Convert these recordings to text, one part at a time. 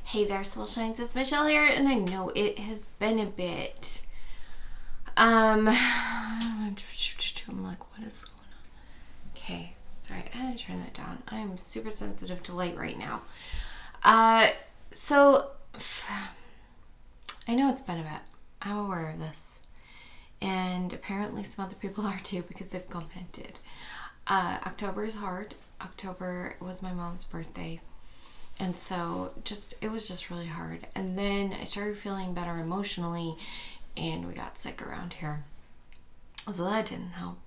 Hey there, Soul Shines. It's Michelle here, and I know it has been a bit. I'm like, what is going on? Okay, sorry, I had to turn that down. I'm super sensitive to light right now. So I know it's been a bit. I'm aware of this, and apparently some other people are too because they've commented. October is hard. October was my mom's birthday. And so it was just really hard. And then I started feeling better emotionally and we got sick around here. So that didn't help.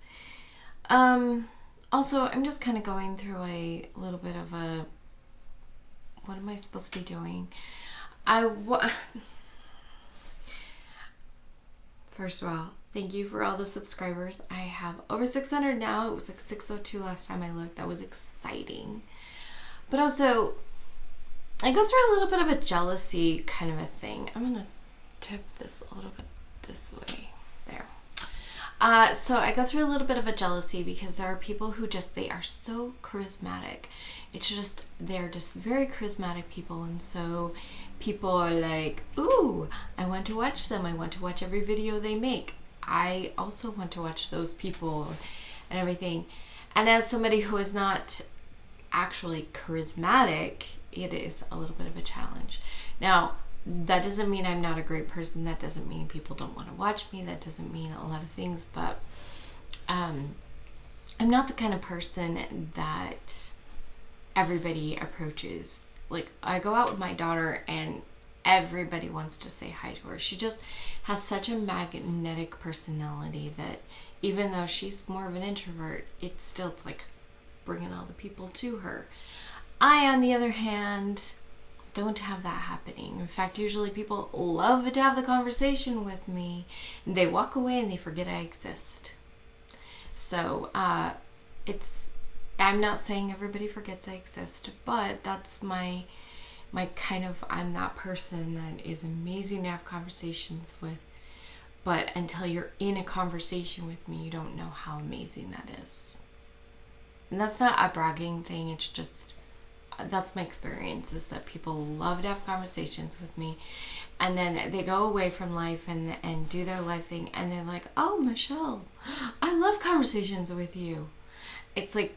Also, I'm just kind of going through a little bit of a, what am I supposed to be doing? First of all, thank you for all the subscribers. I have over 600 now. It was like 602 last time I looked. That was exciting. But also, I go through a little bit of a jealousy kind of a thing. I'm going to tip this a little bit this way. There. So I go through a little bit of a jealousy because there are people who they are so charismatic. They're just very charismatic people. And so people are like, ooh, I want to watch them. I want to watch every video they make. I also want to watch those people and everything. And as somebody who is not actually charismatic, it is a little bit of a challenge. Now, that doesn't mean I'm not a great person. That doesn't mean people don't want to watch me. That doesn't mean a lot of things. But I'm not the kind of person that everybody approaches. Like, I go out with my daughter and everybody wants to say hi to her. She just has such a magnetic personality that even though she's more of an introvert, it's like bringing all the people to her. I, on the other hand, don't have that happening. In fact, usually people love to have the conversation with me. And they walk away and they forget I exist. So, I'm not saying everybody forgets I exist, but that's my kind of, I'm that person that is amazing to have conversations with. But until you're in a conversation with me, you don't know how amazing that is. And that's not a bragging thing. It's just, that's my experience, is that people love to have conversations with me, and then they go away from life and do their life thing, and they're like, oh, Michelle, I love conversations with you. It's like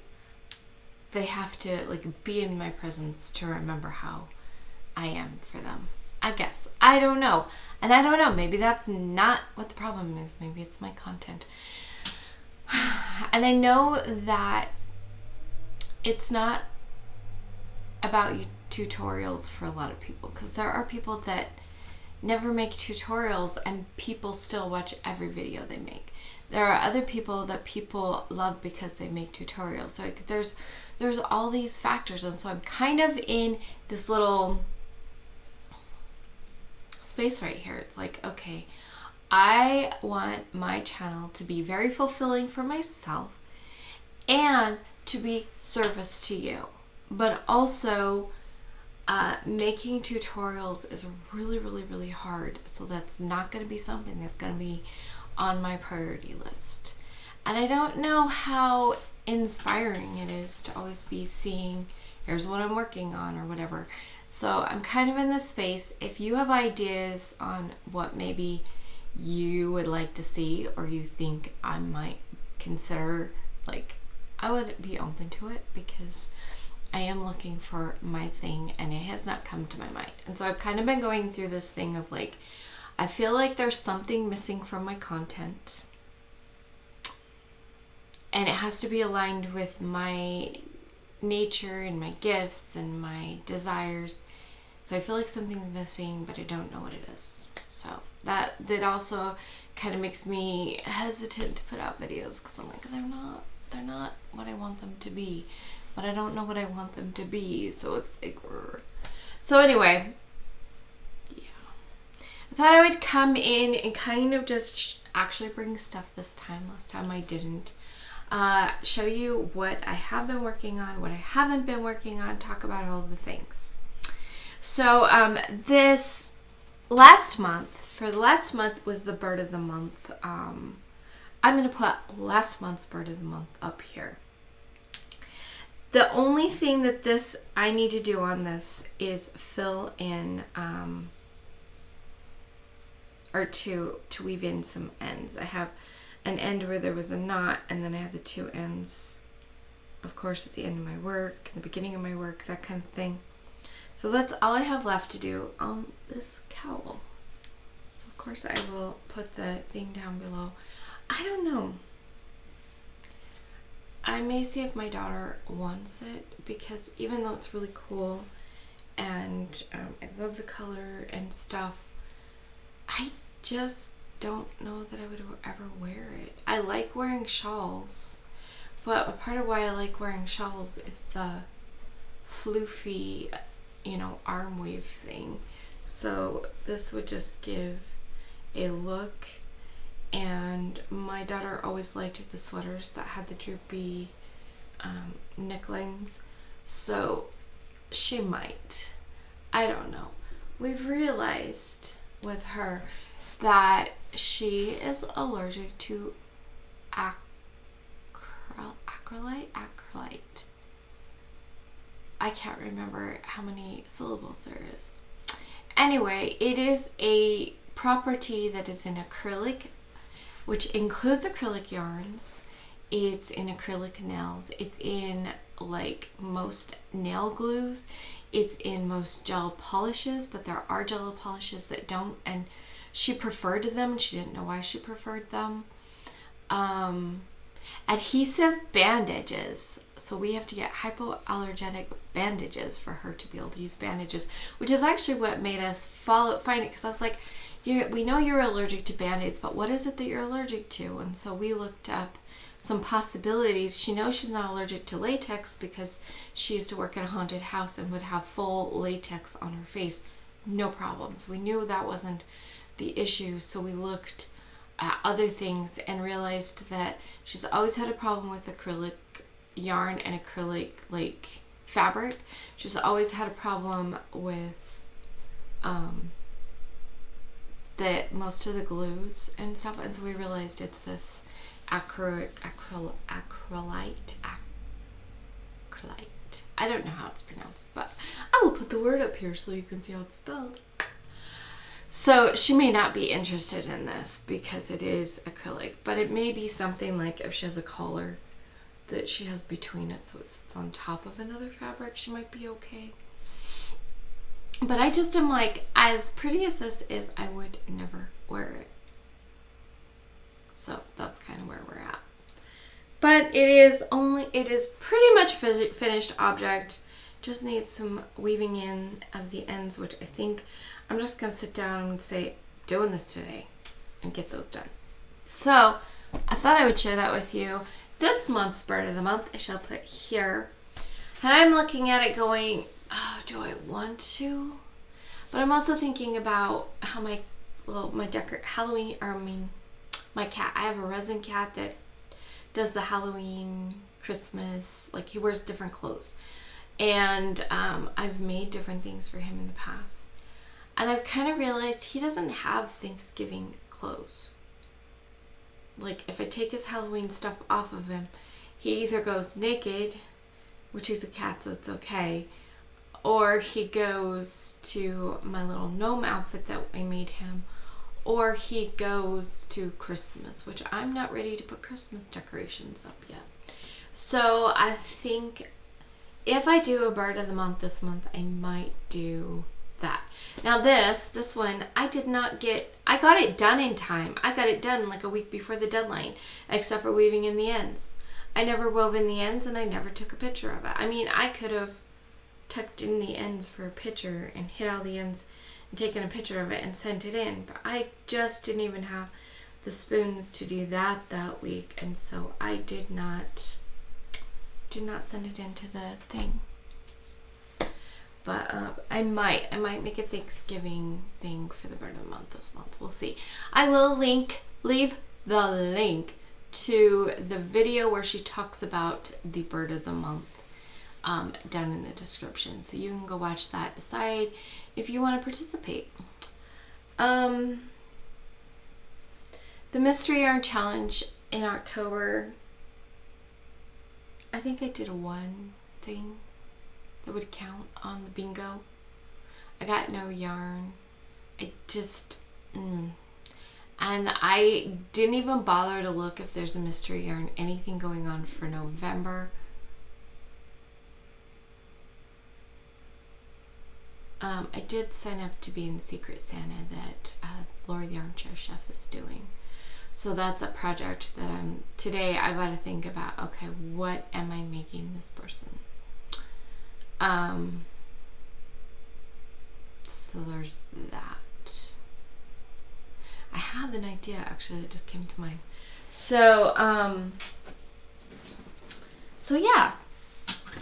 they have to like be in my presence to remember how I am for them, I guess. I don't know. And I don't know, maybe that's not what the problem is. Maybe it's my content. And I know that it's not about tutorials for a lot of people, because there are people that never make tutorials and people still watch every video they make. There are other people that people love because they make tutorials. So like, there's all these factors, and so I'm kind of in this little space right here. It's like, okay, I want my channel to be very fulfilling for myself and to be service to you. But also, making tutorials is really, really, really hard. So that's not going to be something that's going to be on my priority list. And I don't know how inspiring it is to always be seeing, here's what I'm working on or whatever. So I'm kind of in this space. If you have ideas on what maybe you would like to see, or you think I might consider, like, I would be open to it, because I am looking for my thing and it has not come to my mind. And so I've kind of been going through this thing of like, I feel like there's something missing from my content, and it has to be aligned with my nature and my gifts and my desires. So I feel like something's missing, but I don't know what it is. So that also kind of makes me hesitant to put out videos, because I'm like, they're not what I want them to be. But I don't know what I want them to be, so it's like, so anyway, yeah. I thought I would come in and kind of just actually bring stuff this time. Last time I didn't. Show you what I have been working on, what I haven't been working on, talk about all the things. So this last month was the bird of the month. I'm going to put last month's bird of the month up here. The only thing that I need to do on this is fill in or to weave in some ends. I have an end where there was a knot, and then I have the two ends, of course, at the end of my work, the beginning of my work, that kind of thing. So that's all I have left to do on this cowl. So of course I will put the thing down below. I don't know. I may see if my daughter wants it, because even though it's really cool and I love the color and stuff, I just don't know that I would ever wear it. I like wearing shawls, but a part of why I like wearing shawls is the floofy, arm weave thing. So this would just give a look. And my daughter always liked the sweaters that had the droopy necklines, so she might. I don't know. We've realized with her that she is allergic to acrylite. I can't remember how many syllables there is. Anyway, it is a property that is in acrylic, which includes acrylic yarns. It's in acrylic nails. It's in like most nail glues. It's in most gel polishes, but there are gel polishes that don't, and she preferred them, and she didn't know why she preferred them. Adhesive bandages. So we have to get hypoallergenic bandages for her to be able to use bandages, which is actually what made us find it, because I was like, we know you're allergic to Band-Aids, but what is it that you're allergic to? And so we looked up some possibilities. She knows she's not allergic to latex because she used to work at a haunted house and would have full latex on her face. No problems. We knew that wasn't the issue, so we looked at other things and realized that she's always had a problem with acrylic yarn and acrylic fabric. She's always had a problem with that most of the glues and stuff, and so we realized it's this acrylite. I don't know how it's pronounced, but I will put the word up here so you can see how it's spelled. So she may not be interested in this because it is acrylic, but it may be something like if she has a collar that she has between it so it sits on top of another fabric, she might be okay. But I just am like, as pretty as this is, I would never wear it. So that's kind of where we're at. But it is pretty much finished object. Just needs some weaving in of the ends, which I think I'm just going to sit down and say, doing this today and get those done. So I thought I would share that with you. This month's bird of the month I shall put here. And I'm looking at it going, oh, do I want to? But I'm also thinking about how my cat, I have a resin cat that does the Halloween, Christmas, like he wears different clothes. And I've made different things for him in the past. And I've kind of realized he doesn't have Thanksgiving clothes. Like if I take his Halloween stuff off of him, he either goes naked, which he's a cat so it's okay, or he goes to my little gnome outfit that I made him, or he goes to Christmas, which I'm not ready to put Christmas decorations up yet. So I think if I do a bird of the month this month, I might do that. Now this one, I got it done in time. I got it done like a week before the deadline, except for weaving in the ends. I never wove in the ends and I never took a picture of it. I mean, I could have tucked in the ends for a picture and hit all the ends and taken a picture of it and sent it in, but I just didn't even have the spoons to do that week, and so I did not send it into the thing. But I might make a Thanksgiving thing for the bird of the month this month. We'll see. I will leave the link to the video where she talks about the bird of the month down in the description, so you can go watch that, decide if you want to participate. The mystery yarn challenge in October, I think I did 1, something that would count on the bingo. I got no yarn. I just, and I didn't even bother to look if there's a mystery yarn, anything going on for November. I did sign up to be in Secret Santa that Laura the Armchair Chef is doing. So that's a project that today I've got to think about, okay, what am I making this person? So there's that. I have an idea actually that just came to mind. So yeah,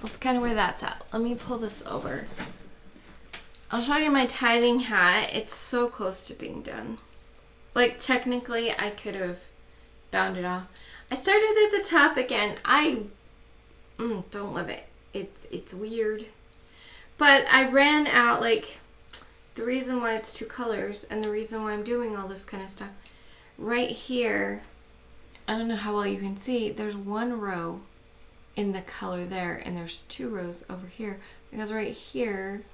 that's kind of where that's at. Let me pull this over. I'll show you my tithing hat. It's so close to being done. Like, technically, I could have bound it off. I started at the top again. I don't love it. It's weird. But I ran out, like, the reason why it's 2 colors and the reason why I'm doing all this kind of stuff. Right here, I don't know how well you can see, there's 1 row in the color there, and there's 2 rows over here. Because right here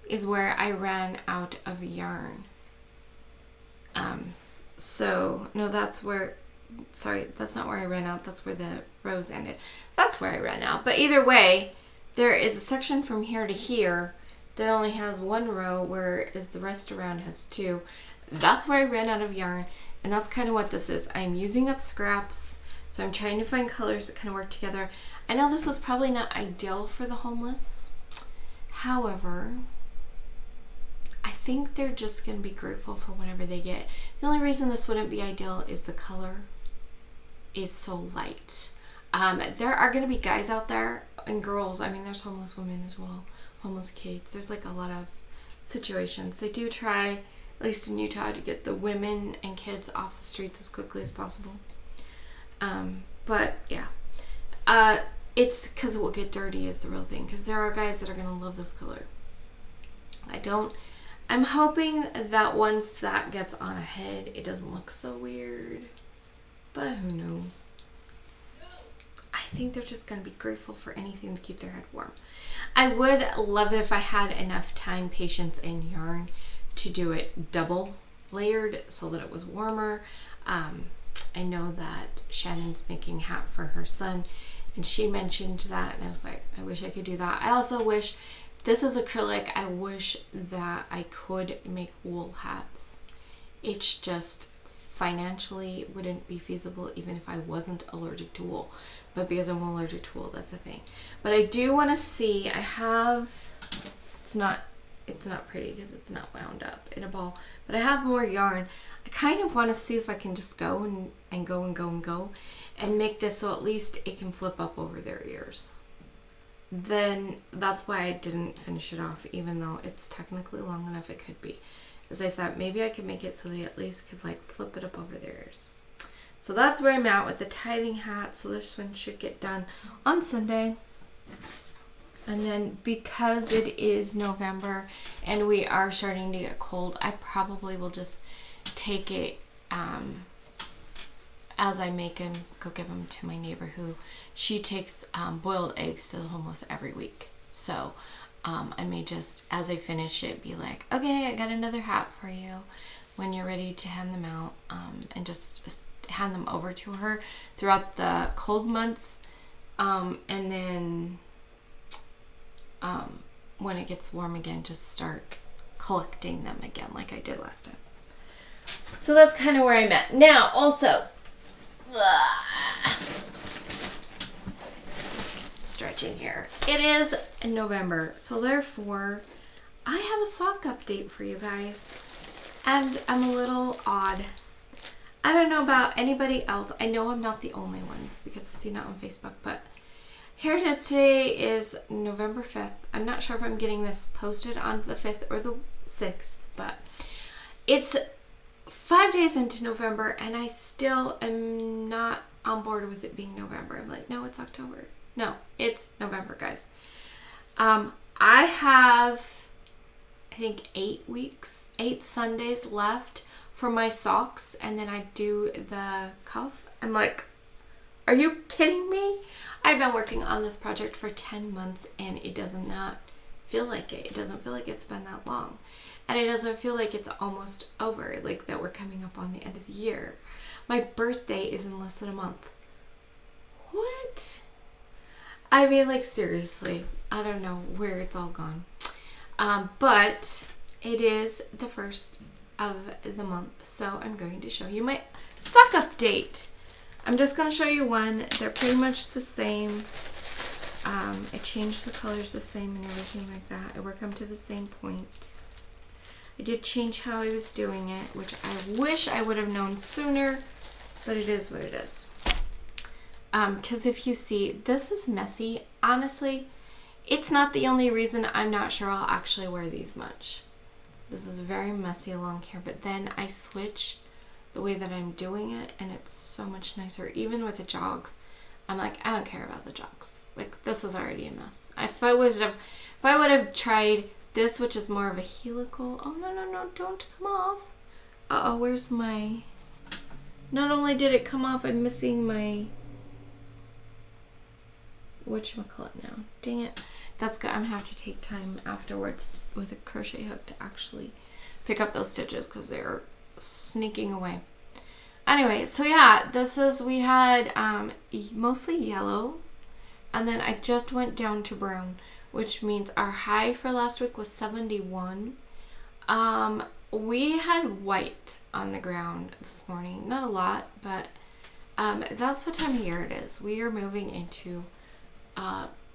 is where I ran out of yarn. So, no, that's where, sorry, that's not where I ran out. That's where the rows ended. That's where I ran out. But either way, there is a section from here to here that only has 1 row, whereas the rest around has 2. That's where I ran out of yarn. And that's kind of what this is. I'm using up scraps. So I'm trying to find colors that kind of work together. I know this is probably not ideal for the homeless. However, I think they're just going to be grateful for whatever they get. The only reason this wouldn't be ideal is the color is so light. There are going to be guys out there and girls. I mean, there's homeless women as well. Homeless kids. There's like a lot of situations. They do try, at least in Utah, to get the women and kids off the streets as quickly as possible. But yeah. It's because it will get dirty is the real thing. Because there are guys that are going to love this color. I'm hoping that once that gets on ahead, it doesn't look so weird. But who knows? I think they're just going to be grateful for anything to keep their head warm. I would love it if I had enough time, patience, and yarn to do it double layered so that it was warmer. I know that Shannon's making a hat for her son, and she mentioned that, and I was like, I wish I could do that. I also wish, this is acrylic, I wish that I could make wool hats. It's just financially wouldn't be feasible even if I wasn't allergic to wool. But because I'm allergic to wool, that's a thing. But I do want to see, I have, it's not pretty because it's not wound up in a ball, but I have more yarn. I kind of want to see if I can just go and go and make this so at least it can flip up over their ears. Then that's why I didn't finish it off, even though it's technically long enough it could be. As I thought maybe I could make it so they at least could like flip it up over their ears. So that's where I'm at with the tithing hat. So this one should get done on Sunday. And then because it is November and we are starting to get cold, I probably will just take it as I make them, go give them to my neighbor who, she takes boiled eggs to the homeless every week. So I may just, as I finish it, be like, okay, I got another hat for you when you're ready to hand them out, and just hand them over to her throughout the cold months. And then when it gets warm again, just start collecting them again like I did last time. So that's kind of where I'm at. Now, also, stretching here. It is in November, so therefore I have a sock update for you guys. And I'm a little odd. I don't know about anybody else. I know I'm not the only one because I've seen it on Facebook, but here it is. Today is November 5th. I'm not sure if I'm getting this posted on the 5th or the 6th, but it's 5 days into November and I still am not on board with it being November. I'm like, no, it's October. No, it's November, guys. I have, I think 8 Sundays left for my socks, and then I do the cuff. I'm like, Are you kidding me? I've been working on this project for 10 months and it does not feel like it. It doesn't feel like it's been that long. And it doesn't feel like it's almost over, like that we're coming up on the end of the year. My birthday is in less than a month. What? I mean, like, seriously, I don't know where it's all gone. But it is the first of the month, so I'm going to show you my sock update. I'm just going to show you one. They're pretty much the same. I changed the colors the same and everything like that. I work them to the same point. I did change how I was doing it, which I wish I would have known sooner, but it is what it is. Because if you see, this is messy. Honestly, it's not the only reason I'm not sure I'll actually wear these much. This is very messy along here, but then I switch the way that I'm doing it, and it's so much nicer. Even with the jogs, I'm like, I don't care about the jogs. Like, this is already a mess. If I would have tried this, which is more of a helical. Oh, no, don't come off. Uh-oh, where's my... Not only did it come off, I'm missing my... whatchamacallit now. Dang it. That's good. I'm going to have to take time afterwards with a crochet hook to actually pick up those stitches because they're sneaking away. Anyway, so yeah, we had mostly yellow, and then I just went down to brown, which means our high for last week was 71. We had white on the ground this morning. Not a lot, but that's what time of year it is. We are moving into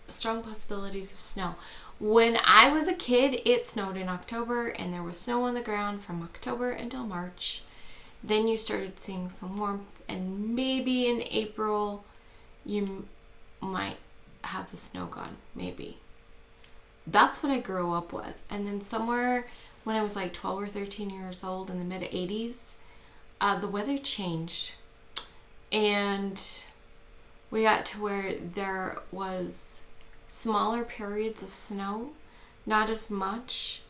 strong possibilities of snow. When I was a kid, it snowed in October, and there was snow on the ground from October until March. Then you started seeing some warmth, and maybe in April you might have the snow gone. Maybe. That's what I grew up with. And then somewhere when I was like 12 or 13 years old in the mid 80s, the weather changed, and we got to where there was smaller periods of snow, not as much.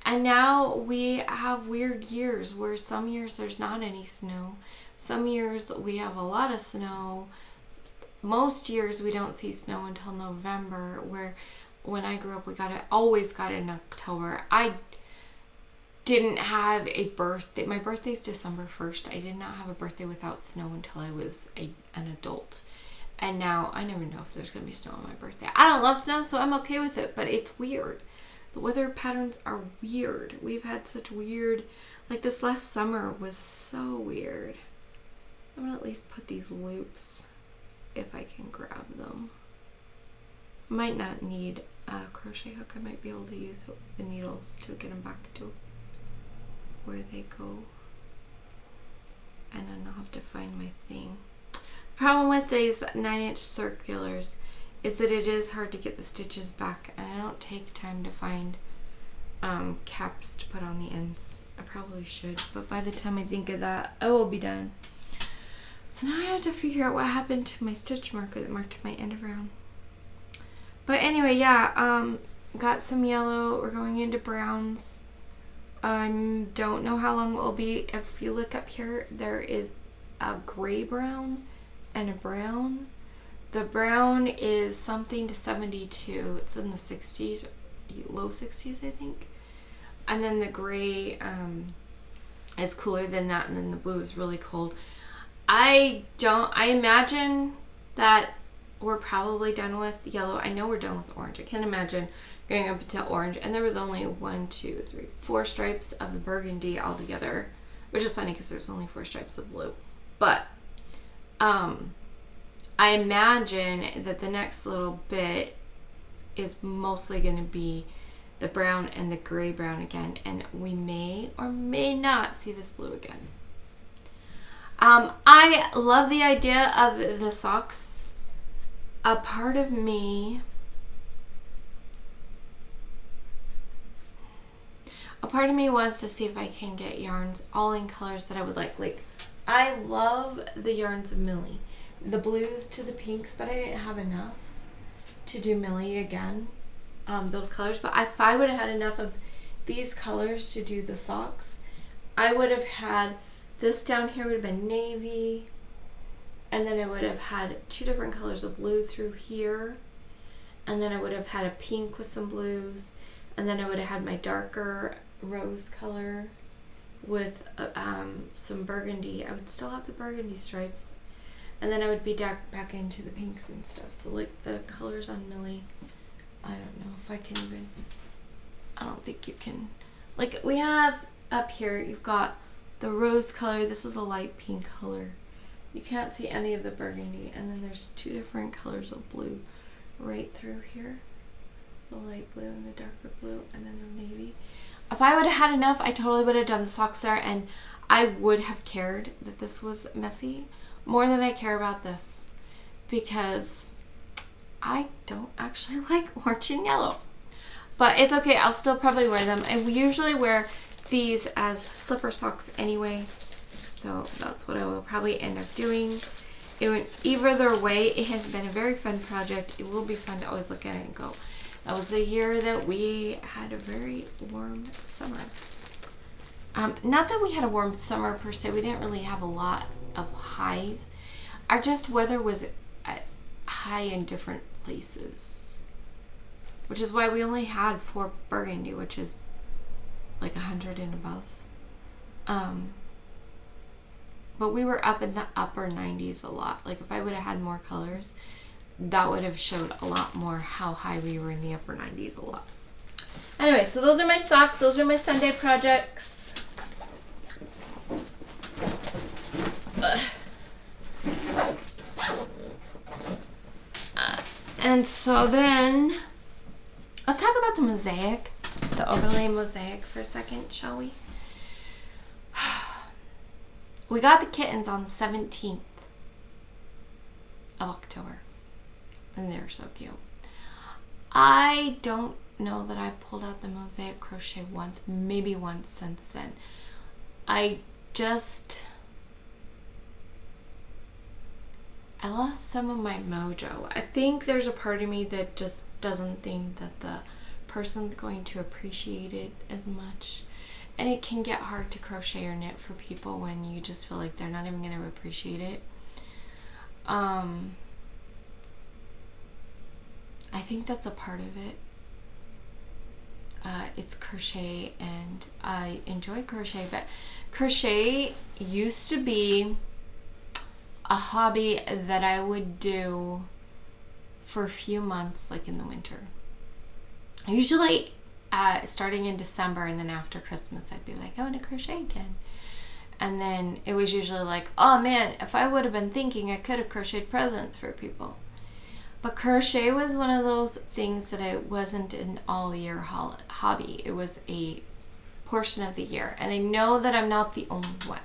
And now we have weird years where some years there's not any snow. Some years we have a lot of snow. Most years we don't see snow until November, where when I grew up we always got it in October. I didn't have a birthday. My birthday's December 1st. I did not have a birthday without snow until I was an adult. And now I never know if there's going to be snow on my birthday. I don't love snow, so I'm okay with it, but it's weird. The weather patterns are weird. We've had such weird, like this last summer was so weird. I'm going to at least put these loops if I can grab them. I might not need a crochet hook. I might be able to use the needles to get them back to where they go. And then I'll have to find my thing. Problem with these 9-inch circulars is that it is hard to get the stitches back, and I don't take time to find caps to put on the ends. I probably should, but by the time I think of that, I will be done. So now I have to figure out what happened to my stitch marker that marked my end around. But anyway, yeah, got some yellow. We're going into browns. Don't know how long it will be. If you look up here, there is a gray brown and a brown. The brown is something to 72. It's in the 60s, low 60s, I think. And then the gray is cooler than that, and then the blue is really cold. I imagine that we're probably done with yellow. I know we're done with orange. I can't imagine going up to orange. And there was only 4 stripes of the burgundy altogether, which is funny because there's only 4 stripes of blue. But I imagine that the next little bit is mostly going to be the brown and the gray brown again, and we may or may not see this blue again. I love the idea of the socks. A part of me wants to see if I can get yarns all in colors that I would like. Like, I love the yarns of Millie. The blues to the pinks, but I didn't have enough to do Millie again. Those colors. But if I would have had enough of these colors to do the socks, I would have had this down here would have been navy, and then I would have had 2 different colors of blue through here, and then I would have had a pink with some blues, and then I would have had my darker rose color with some burgundy. I would still have the burgundy stripes, and then I would be back into the pinks and stuff. So like the colors on Millie, I don't know if I can even, I don't think you can, like we have up here, you've got the rose color, this is a light pink color. You can't see any of the burgundy, and then there's 2 different colors of blue right through here. The light blue and the darker blue, and then the navy. If I would have had enough, I totally would have done the socks there, and I would have cared that this was messy more than I care about this, because I don't actually like orange and yellow. But it's okay, I'll still probably wear them. I usually wear these as slipper socks anyway, so that's what I will probably end up doing. Either way, it has been a very fun project. It will be fun to always look at it and go, that was the year that we had a very warm summer. Not that we had a warm summer per se. We didn't really have a lot of highs. Our just weather was high in different places, which is why we only had 4 burgundy, which is like 100 and above. But we were up in the upper 90s a lot. Like if I would have had more colors, that would have showed a lot more how high we were in the upper 90s a lot. Anyway, so those are my socks. Those are my Sunday projects. And so then, let's talk about the mosaic, the overlay mosaic for a second, shall we? We got the kittens on the 17th of October, and they're so cute. I don't know that I've pulled out the mosaic crochet once, maybe once since then. I lost some of my mojo. I think there's a part of me that just doesn't think that the person's going to appreciate it as much. And it can get hard to crochet or knit for people when you just feel like they're not even going to appreciate it. I think that's a part of it. It's crochet, and I enjoy crochet, but crochet used to be a hobby that I would do for a few months, like in the winter. Usually starting in December, and then after Christmas I'd be like, I want to crochet again. And then it was usually like, oh man, if I would have been thinking, I could have crocheted presents for people. But crochet was one of those things that it wasn't an all-year hobby. It was a portion of the year. And I know that I'm not the only one.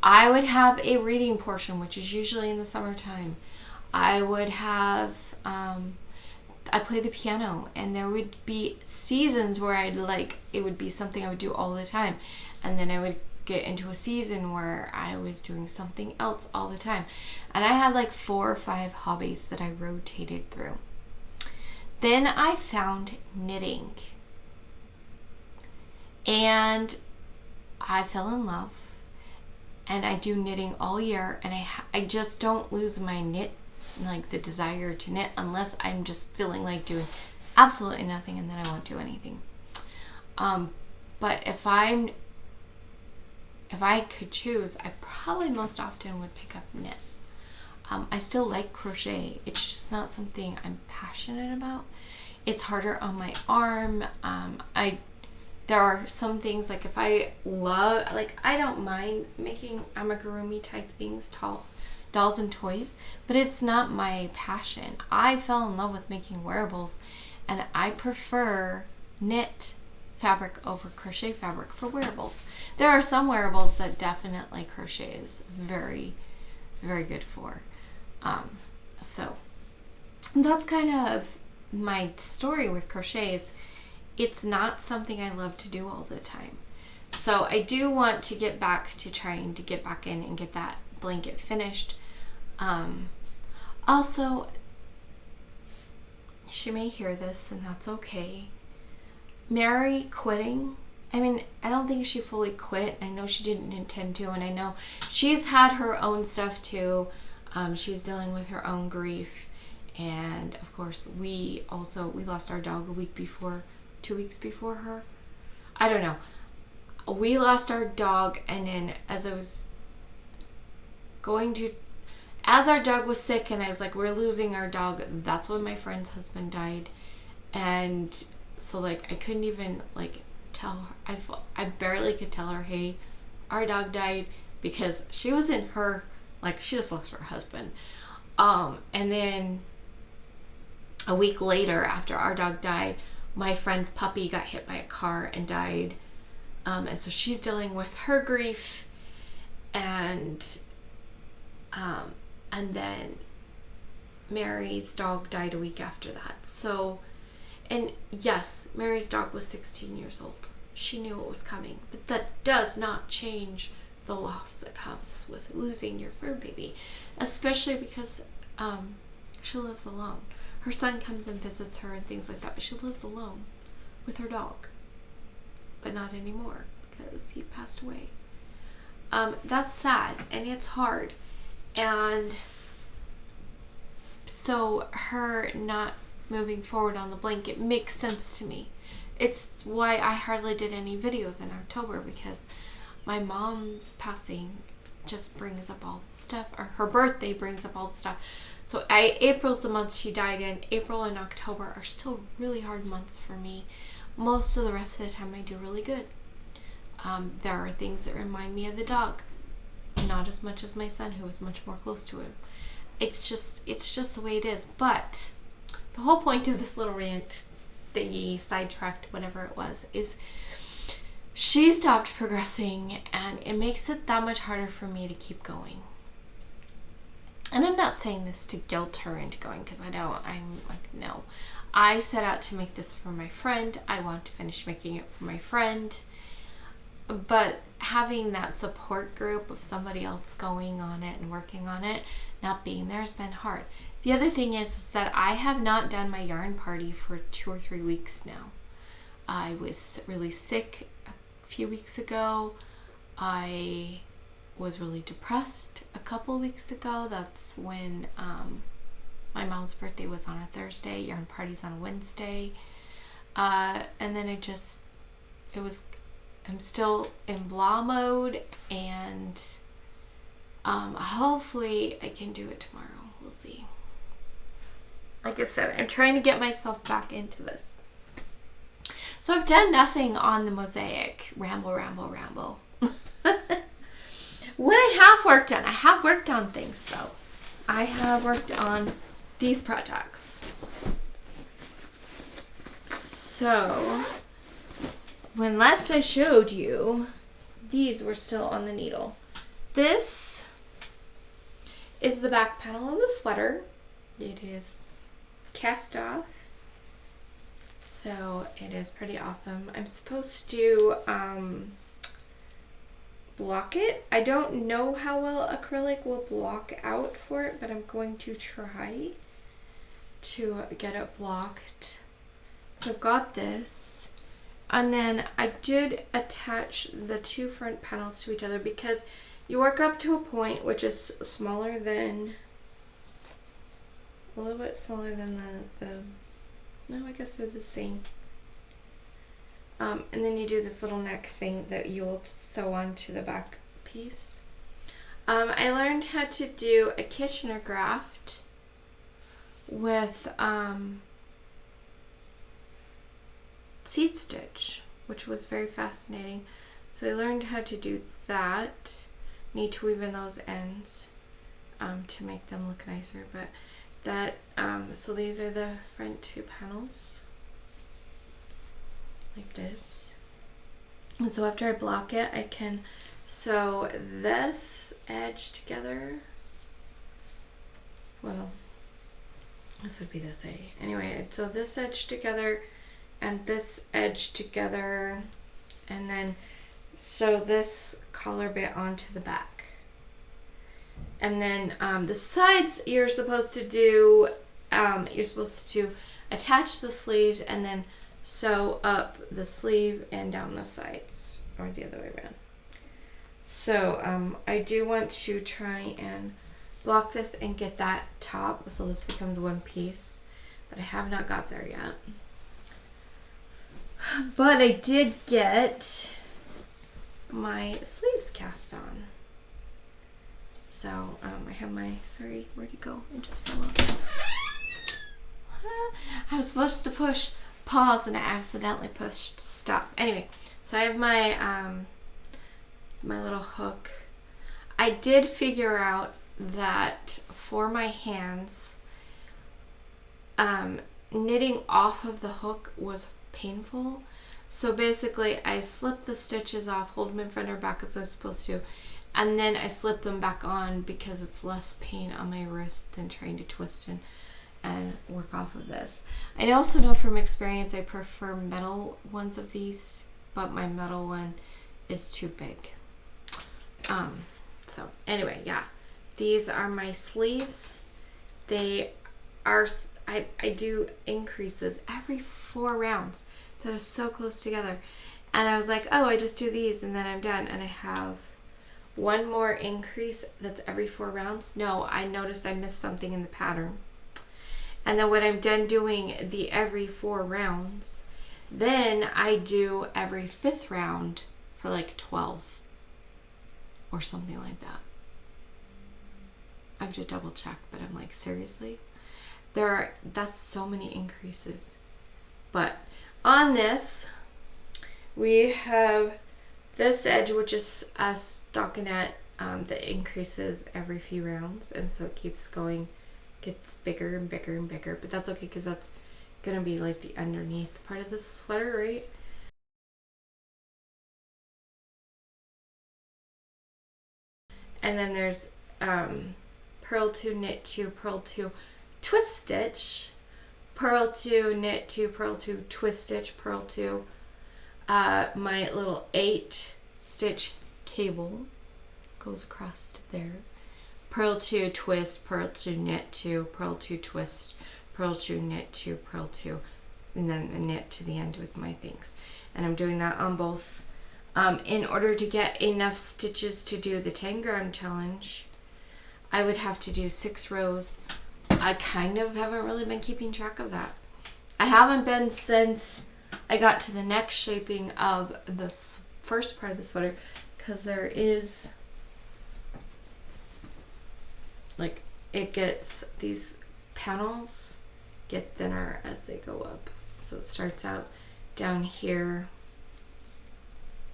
I would have a reading portion, which is usually in the summertime. I would have, I play the piano, and there would be seasons where it would be something I would do all the time. And then I would get into a season where I was doing something else all the time. And I had like 4 or 5 hobbies that I rotated through. Then I found knitting. And I fell in love. And I do knitting all year, and I just don't lose my the desire to knit, unless I'm just feeling like doing absolutely nothing, and then I won't do anything. But if I could choose, I probably most often would pick up knit. I still like crochet. It's just not something I'm passionate about. It's harder on my arm. There are some things, like if I don't mind making amigurumi type things, dolls and toys, but it's not my passion. I fell in love with making wearables, and I prefer knit fabric over crochet fabric for wearables. There are some wearables that definitely crochet is very, very good for. So that's kind of my story with crochet. It's not something I love to do all the time. So I do want to get back to trying to get back in and get that blanket finished. Also, she may hear this, and that's okay. Mary quitting, I mean, I don't think she fully quit. I know she didn't intend to, and I know she's had her own stuff too. She's dealing with her own grief. And of course, we lost our dog 2 weeks before her. I don't know. We lost our dog, and then as our dog was sick, and I was like, we're losing our dog, that's when my friend's husband died. And so, like, I couldn't even, like, tell her. I barely could tell her, hey, our dog died, because she was in her, like, she just lost her husband. And then a week later, after our dog died, my friend's puppy got hit by a car and died. And so she's dealing with her grief. And then Mary's dog died a week after that. So, and yes, Mary's dog was 16 years old. She knew it was coming. But that does not change the loss that comes with losing your fur baby. Especially because she lives alone. Her son comes and visits her and things like that, but she lives alone with her dog. But not anymore, because he passed away. That's sad, and it's hard. And so her not moving forward on the blanket makes sense to me. It's why I hardly did any videos in October, because my mom's passing just brings up all the stuff, or her birthday brings up all the stuff. So April's the month she died in. April and October are still really hard months for me. Most of the rest of the time I do really good. There are things that remind me of the dog. Not as much as my son, who was much more close to him. It's just the way it is. But the whole point of this little rant thingy, sidetracked, whatever it was, is she stopped progressing, and it makes it that much harder for me to keep going. And I'm not saying this to guilt her into going, because I'm like, no. I set out to make this for my friend. I want to finish making it for my friend. But having that support group of somebody else going on it and working on it, not being there, has been hard. The other thing is that I have not done my yarn party for 2 or 3 weeks now. I was really sick a few weeks ago. I was really depressed a couple weeks ago. That's when my mom's birthday was on a Thursday, yarn party's on a Wednesday. And then I'm still in blah mode, and hopefully I can do it tomorrow. We'll see. Like I said, I'm trying to get myself back into this. So I've done nothing on the mosaic. Ramble. What I have worked on, I have worked on things though. I have worked on these projects. So, when last I showed you, these were still on the needle. This is the back panel of the sweater. It is cast off. So it is pretty awesome. I'm supposed to block it. I don't know how well acrylic will block out for it, but I'm going to try to get it blocked. So I've got this. And then I did attach the 2 front panels to each other, because you work up to a point which is smaller than, a little bit smaller than no, I guess they're the same. And then you do this little neck thing that you'll sew onto the back piece. I learned how to do a Kitchener graft with seed stitch, which was very fascinating. So I learned how to do that. Need to weave in those ends to make them look nicer, but that so these are the front 2 panels, like this. And so after I block it, I can sew this edge together. Well, this would be this edge. Anyway, I'd sew this edge together and this edge together, and then sew this collar bit onto the back. And then the sides, you're supposed to attach the sleeves and then sew up the sleeve and down the sides, or the other way around. So I do want to try and block this and get that top so this becomes one piece, but I have not got there yet. But I did get my sleeves cast on. So I have my, sorry, where'd it go? It just fell off. I was supposed to push pause and I accidentally pushed stop. Anyway, so I have my my little hook. I did figure out that for my hands, knitting off of the hook was painful. So basically I slip the stitches off, hold them in front or back as I'm supposed to, and then I slip them back on because it's less pain on my wrist than trying to twist and work off of this. I also know from experience I prefer metal ones of these, but my metal one is too big. So anyway, yeah, these are my sleeves. They are, I do increases every 4 rounds that are so close together. And I was like, oh, I just do these and then I'm done. And I have one more increase that's every 4 rounds. No, I noticed I missed something in the pattern. And then when I'm done doing the every 4 rounds, then I do every 5th round for like 12 or something like that. I have to double check, but I'm like, seriously? That's so many increases. But on this, we have this edge, which is a stockinette that increases every few rounds, and so it keeps going, gets bigger and bigger and bigger, but that's okay because that's gonna be like the underneath part of the sweater, right? And then there's purl 2, knit 2, purl 2, twist stitch, purl 2, knit 2, purl 2, twist stitch, purl 2, my little 8 stitch cable goes across to there, purl 2, twist, purl 2, knit 2, purl 2, twist, purl 2, knit 2, purl 2, and then a knit to the end with my things. And I'm doing that on both. In order to get enough stitches to do the 10-gram challenge, I would have to do 6 rows. I kind of haven't really been keeping track of that. I haven't been since I got to the neck shaping of the first part of the sweater, because there is, like, it gets, these panels get thinner as they go up. So it starts out down here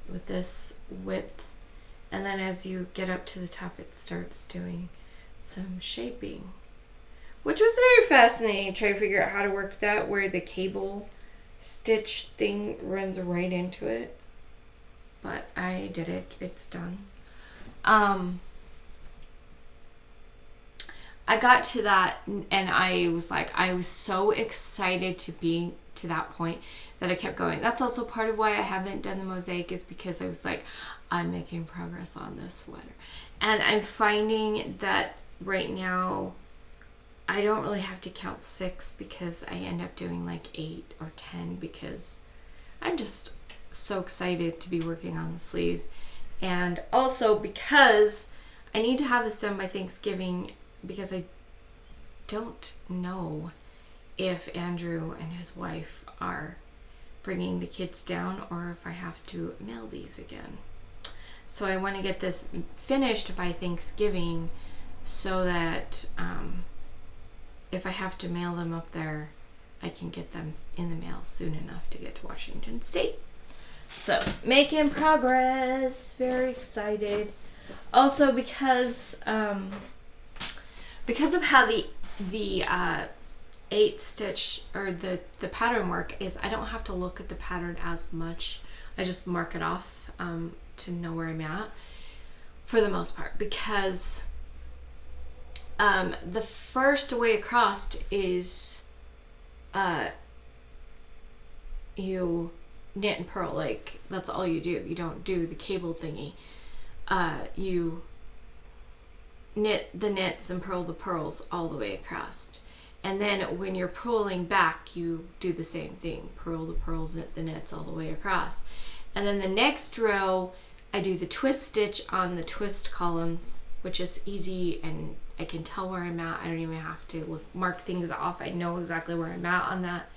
with this width, and then as you get up to the top it starts doing some shaping, which was very fascinating, trying to figure out how to work that, where the cable stitch thing runs right into it. But I did it, it's done. I got to that and I was like, I was so excited to be to that point that I kept going. That's also part of why I haven't done the mosaic, is because I was like, I'm making progress on this sweater. And I'm finding that right now I don't really have to count 6 because I end up doing like 8 or 10 because I'm just so excited to be working on the sleeves. And also because I need to have this done by Thanksgiving, because I don't know if Andrew and his wife are bringing the kids down or if I have to mail these again. So I want to get this finished by Thanksgiving so that if I have to mail them up there, I can get them in the mail soon enough to get to Washington State. So making progress, very excited. Also because of how the 8 stitch or the pattern work is, I don't have to look at the pattern as much. I just mark it off to know where I'm at for the most part, because the first way across is you knit and purl, like that's all you do. You don't do the cable thingy. You knit the knits and purl the purls all the way across. And then when you're pulling back, you do the same thing. Purl the purls, knit the knits all the way across. And then the next row, I do the twist stitch on the twist columns, which is easy and I can tell where I'm at. I don't even have to mark things off. I know exactly where I'm at on that.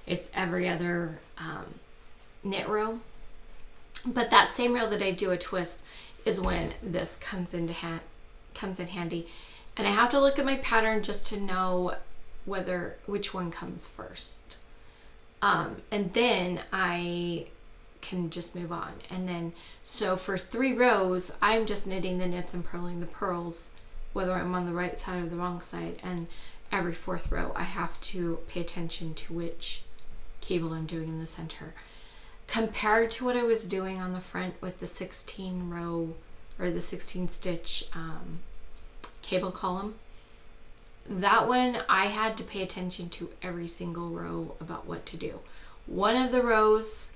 It's every other knit row. But that same row that I do a twist is when this comes in handy. And I have to look at my pattern just to know which one comes first. And then I can just move on. And then, so for 3 rows, I'm just knitting the knits and purling the pearls, whether I'm on the right side or the wrong side. And every 4th row, I have to pay attention to which cable I'm doing in the center. Compared to what I was doing on the front with the 16 row or the 16 stitch cable column, that one I had to pay attention to every single row about what to do. One of the rows,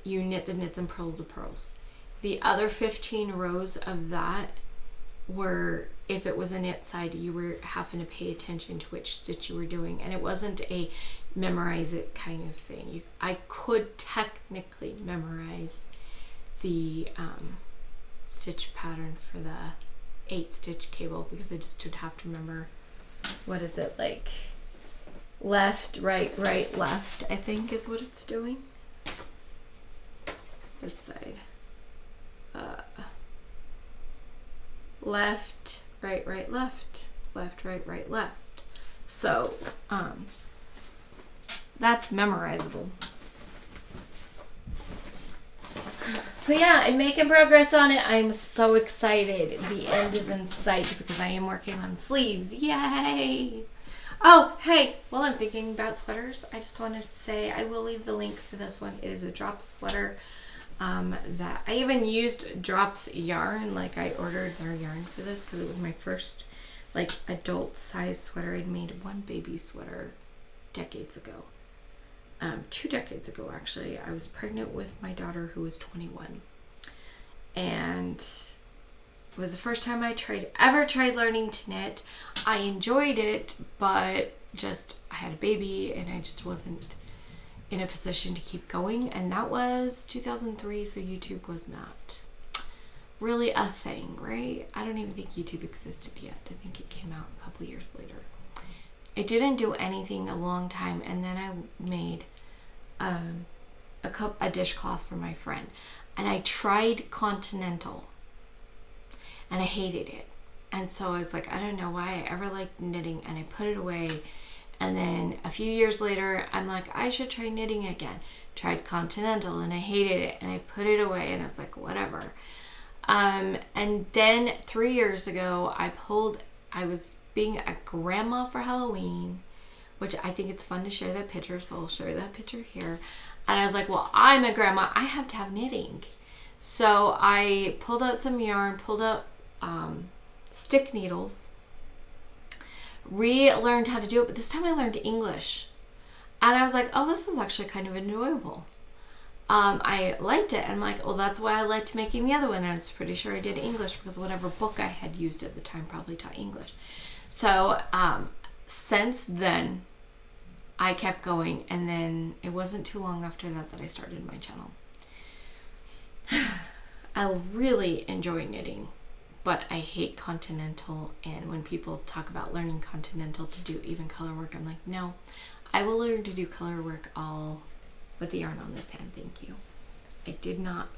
you knit the knits and purl the pearls. The other 15 rows of that were, if it was a knit side, you were having to pay attention to which stitch you were doing. And it wasn't a memorize it kind of thing. I could technically memorize the stitch pattern for the 8 stitch cable, because I just would have to remember, what is it, like left, right, right, left, I think is what it's doing. This side. Left, right, right, left, left, right, right, left. So, that's memorizable. So yeah, I'm making progress on it. I'm so excited. The end is in sight because I am working on sleeves. Yay! Oh, hey, while I'm thinking about sweaters, I just wanted to say I will leave the link for this one. It is a Drops sweater that I even used Drops yarn. Like, I ordered their yarn for this because it was my first like adult size sweater. I'd made one baby sweater decades ago. 2 decades ago, actually. I was pregnant with my daughter, who was 21. And it was the first time I ever tried learning to knit. I enjoyed it, but just I had a baby and I just wasn't in a position to keep going. And that was 2003, so YouTube was not really a thing, right? I don't even think YouTube existed yet. I think it came out a couple years later. I didn't do anything a long time, and then I made a dishcloth for my friend, and I tried Continental and I hated it. And so I was like, I don't know why I ever liked knitting, and I put it away. And then a few years later, I'm like, I should try knitting again. Tried Continental and I hated it, and I put it away, and I was like, whatever. And then 3 years ago, I was being a grandma for Halloween, which I think it's fun to share that picture, so I'll share that picture here. And I was like, well, I'm a grandma, I have to have knitting. So I pulled out some yarn, pulled out stick needles, relearned how to do it, but this time I learned English. And I was like, oh, this is actually kind of enjoyable. I liked it, and I'm like, well, that's why I liked making the other one. I was pretty sure I did English because whatever book I had used at the time probably taught English. So since then, I kept going, and then it wasn't too long after that I started my channel. I really enjoy knitting, but I hate Continental, and when people talk about learning Continental to do even color work, I'm like, no, I will learn to do color work all with the yarn on this hand, thank you. I did not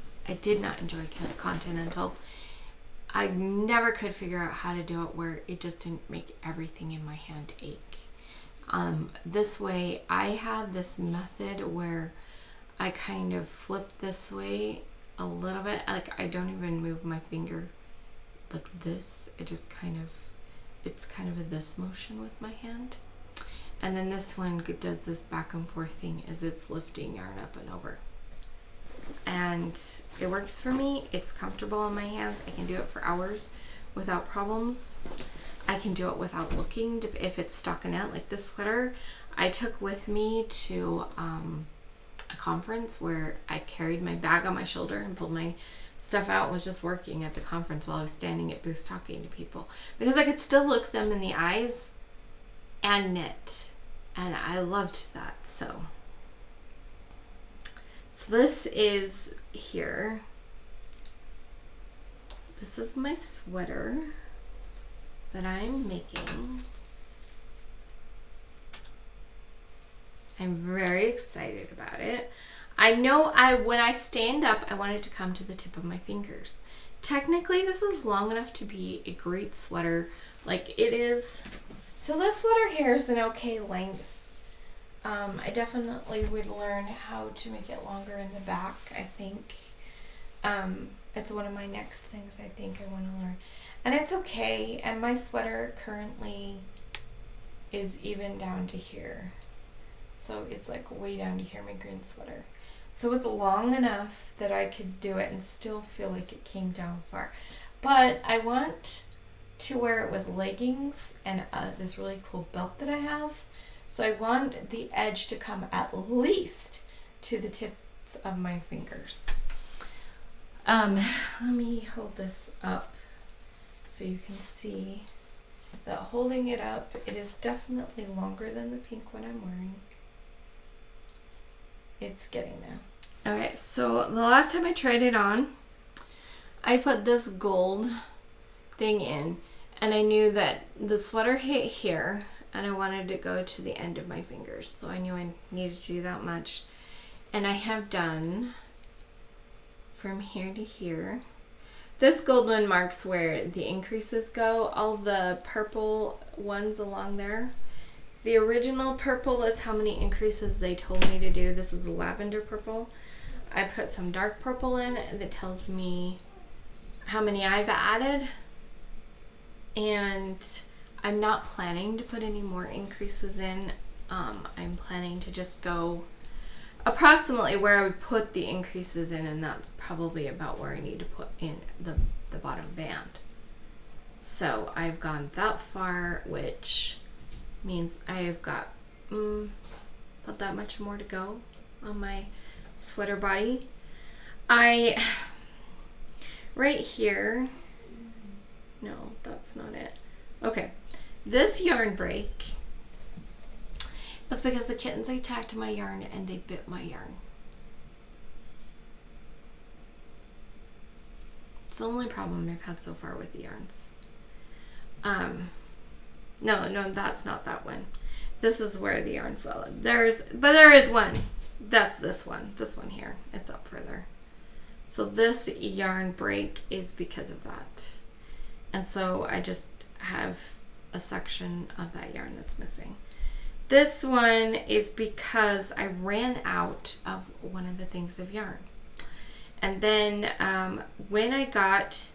enjoy Continental. I never could figure out how to do it where it just didn't make everything in my hand ache. This way, I have this method where I kind of flip this way a little bit. Like, I don't even move my finger like this. It's kind of a this motion with my hand. And then this one does this back and forth thing as it's lifting yarn up and over. And it works for me. It's comfortable in my hands. I can do it for hours without problems. I can do it without looking if it's stockinette. Like this sweater I took with me to a conference where I carried my bag on my shoulder and pulled my stuff out and was just working at the conference while I was standing at booths talking to people, because I could still look them in the eyes and knit, and I loved that. So this is here. This is my sweater. that I'm making. I'm very excited about it. I know when I stand up, I want it to come to the tip of my fingers. Technically, this is long enough to be a great sweater. Like it is. So this sweater here is an okay length. I definitely would learn how to make it longer in the back, I think. It's one of my next things I think I want to learn. And it's okay. And my sweater currently is even down to here. So it's like way down to here, my green sweater. So it's long enough that I could do it and still feel like it came down far. But I want to wear it with leggings and this really cool belt that I have. So I want the edge to come at least to the tips of my fingers. Let me hold this up so you can see that holding it up, it is definitely longer than the pink one I'm wearing. It's getting there. Okay, so the last time I tried it on, I put this gold thing in, and I knew that the sweater hit here, and I wanted to go to the end of my fingers, so I knew I needed to do that much. And I have done from here to here. This gold one marks where the increases go. All the purple ones along there. The original purple is how many increases they told me to do. This is lavender purple. I put some dark purple in that tells me how many I've added. And I'm not planning to put any more increases in. I'm planning to just go approximately where I would put the increases in, and that's probably about where I need to put in the bottom band. So I've gone that far, which means I've got about that much more to go on my sweater body. Right here, no, that's not it. Okay, this yarn break is because the kittens attacked my yarn and they bit my yarn. It's the only problem I've had so far with the yarns. No, that's not that one. This is where the yarn fell. There is one. That's this one. This one here. It's up further. So this yarn break is because of that. And so I just have a section of that yarn that's missing. This one is because I ran out of one of the things of yarn. And then when I got,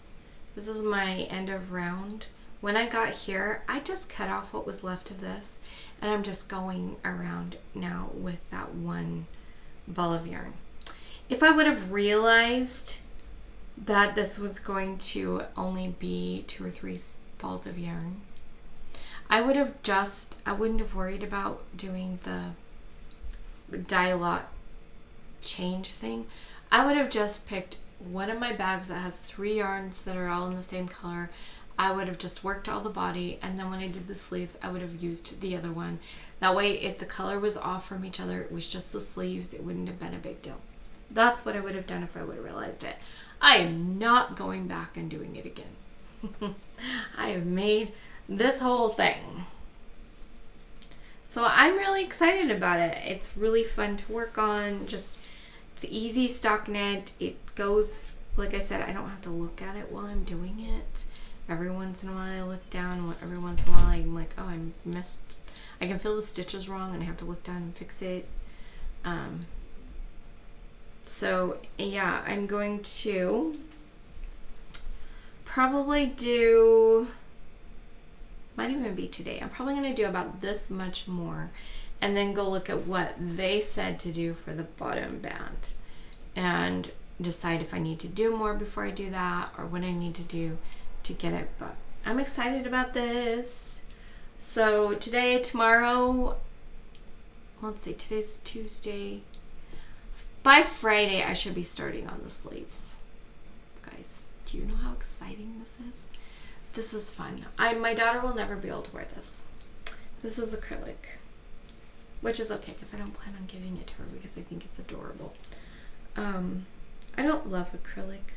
this is my end of round, when I got here, I just cut off what was left of this, and I'm just going around now with that one ball of yarn. If I would have realized that this was going to only be 2 or 3 balls of yarn, I wouldn't have worried about doing the dye lot change thing. I would have just picked one of my bags that has 3 yarns that are all in the same color. I would have just worked all the body, and then when I did the sleeves, I would have used the other one. That way, if the color was off from each other, it was just the sleeves, it wouldn't have been a big deal. That's what I would have done if I would have realized it. I am not going back and doing it again. I have made this whole thing. So I'm really excited about it. It's really fun to work on. It's easy stockinette. It goes, like I said, I don't have to look at it while I'm doing it. Every once in a while I look down, every once in a while I'm like, oh, I missed, I can feel the stitches wrong and I have to look down and fix it. So yeah, I'm going to probably do, might even be today, I'm probably going to do about this much more and then go look at what they said to do for the bottom band and decide if I need to do more before I do that or what I need to do to get it. But I'm excited about this. So today, tomorrow, let's see, today's Tuesday. By Friday, I should be starting on the sleeves. Guys, do you know how exciting this is? This is fun. My daughter will never be able to wear this. This is acrylic, which is okay because I don't plan on giving it to her because I think it's adorable. I don't love acrylic.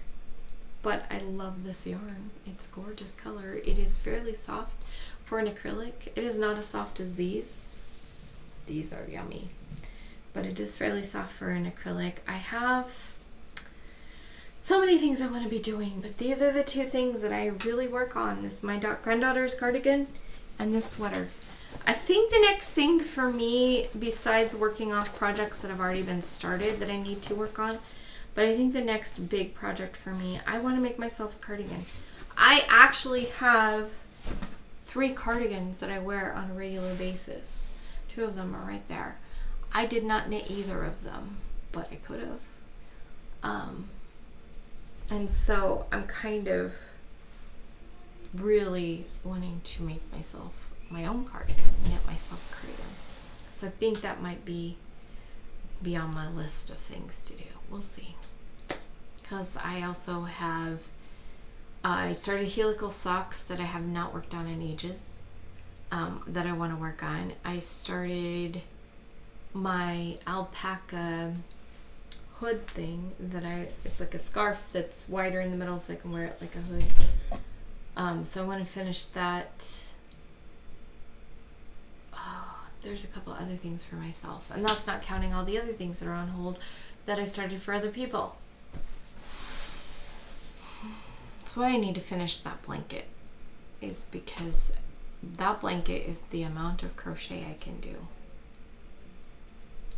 but I love this yarn. It's a gorgeous color. It is fairly soft for an acrylic. It is not as soft as these. These are yummy, but it is fairly soft for an acrylic. I have so many things I want to be doing, but these are the two things that I really work on. This is my granddaughter's cardigan and this sweater. I think the next thing for me, besides working off projects that have already been started that I need to work on, but I think the next big project for me, I want to make myself a cardigan. I actually have 3 cardigans that I wear on a regular basis. 2 of them are right there. I did not knit either of them, but I could have. And so I'm kind of really wanting to make myself my own cardigan, knit myself a cardigan. So I think that might be on my list of things to do. We'll see. Because I also have, I started helical socks that I have not worked on in ages, that I want to work on. I started my alpaca hood thing that it's like a scarf that's wider in the middle so I can wear it like a hood. So I want to finish that. There's a couple other things for myself, and that's not counting all the other things that are on hold that I started for other people. That's why I need to finish that blanket, is because that blanket is the amount of crochet I can do.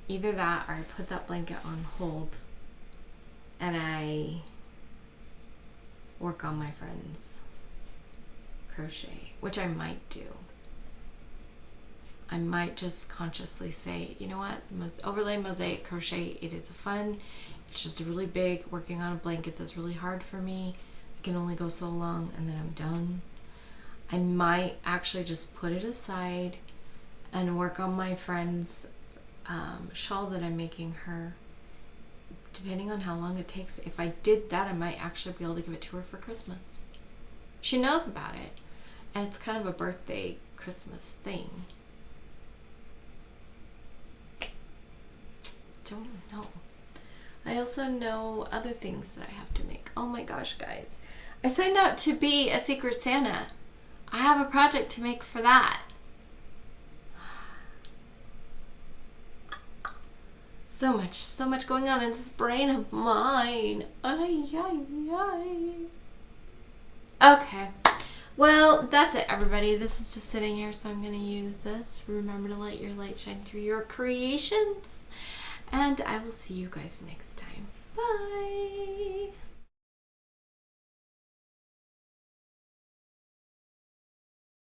Either that or I put that blanket on hold and I work on my friend's crochet, which I might do. I might just consciously say, you know what, overlay mosaic crochet, it is fun. It's just really big. Working on a blanket is really hard for me. I can only go so long and then I'm done. I might actually just put it aside and work on my friend's shawl that I'm making her, depending on how long it takes. If I did that, I might actually be able to give it to her for Christmas. She knows about it, and it's kind of a birthday Christmas thing. Don't know. I also know other things that I have to make. Oh my gosh, guys. I signed up to be a Secret Santa. I have a project to make for that. So much going on in this brain of mine. Ay, ay, ay. Okay. Well, that's it, everybody. This is just sitting here, so I'm going to use this. Remember to let your light shine through your creations. And I will see you guys next time. Bye.